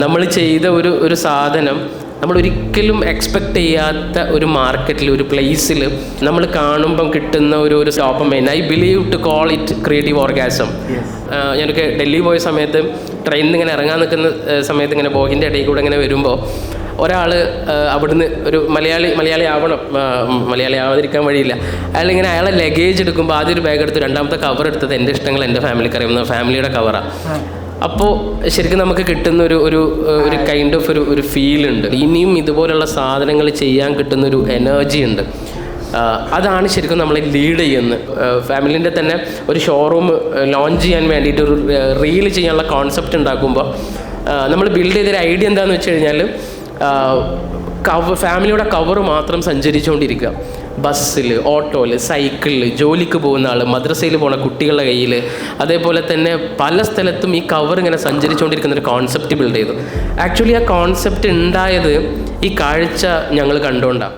നമ്മൾ ചെയ്ത ഒരു സാധനം നമ്മൾ ഒരിക്കലും എക്സ്പെക്റ്റ് ചെയ്യാത്ത ഒരു മാർക്കറ്റിൽ, ഒരു പ്ലേസിൽ നമ്മൾ കാണുമ്പം കിട്ടുന്ന ഒരു dopamine. I believe to call it creative orgasm. ഞാനൊക്കെ ഡൽഹി പോയ സമയത്ത് ട്രെയിനിൽ ഇങ്ങനെ ഇറങ്ങാൻ നിൽക്കുന്ന സമയത്ത് ഇങ്ങനെ ബോഗിൻ്റെ ഇടയിൽ കൂടെ ഇങ്ങനെ വരുമ്പോൾ ഒരാൾ അവിടുന്ന് ഒരു മലയാളി ആവണം, മലയാളി ആവാതിരിക്കാൻ വഴിയില്ല. അയാളെ ലഗേജ് എടുക്കുമ്പോൾ ആദ്യം ഒരു ബാഗ് എടുത്ത് രണ്ടാമത്തെ കവർ എടുത്തത് എൻ്റെ ഇഷ്ടങ്ങൾ എൻ്റെ ഫാമിലിക്ക് അറിയുന്ന ഫാമിലിയുടെ കവറാണ്. അപ്പോൾ ശരിക്കും നമുക്ക് കിട്ടുന്ന ഒരു കൈൻഡ് ഓഫ് ഒരു ഫീലുണ്ട്. ഇനിയും ഇതുപോലുള്ള സാധനങ്ങൾ ചെയ്യാൻ കിട്ടുന്നൊരു എനർജി ഉണ്ട്. അതാണ് ശരിക്കും നമ്മളെ ലീഡ് ചെയ്യുന്നത്. ഫാമിലിൻ്റെ തന്നെ ഒരു ഷോറൂം ലോഞ്ച് ചെയ്യാൻ വേണ്ടിയിട്ട് ഒരു റീൽ ചെയ്യാനുള്ള കോൺസെപ്റ്റ് ഉണ്ടാക്കുമ്പോൾ നമ്മൾ ബിൽഡ് ചെയ്തൊരു ഐഡിയ എന്താണെന്ന് വെച്ച് കഴിഞ്ഞാൽ ഫാമിലിയുടെ കവർ മാത്രം സഞ്ചരിച്ചുകൊണ്ടിരിക്കുക. ബസ്സിൽ, ഓട്ടോയിൽ, സൈക്കിളിൽ, ജോലിക്ക് പോകുന്ന ആൾ, മദ്രസയിൽ പോകുന്ന കുട്ടികളുടെ കയ്യിൽ, അതേപോലെ തന്നെ പല സ്ഥലത്തും ഈ കവർ ഇങ്ങനെ സഞ്ചരിച്ചുകൊണ്ടിരിക്കുന്ന ഒരു കോൺസെപ്റ്റ് ബിൽഡ് ചെയ്തു. ആക്ച്വലി ആ കോൺസെപ്റ്റ് ഉണ്ടായത് ഈ കാഴ്ച ഞങ്ങൾ കണ്ടുകൊണ്ടാണ്.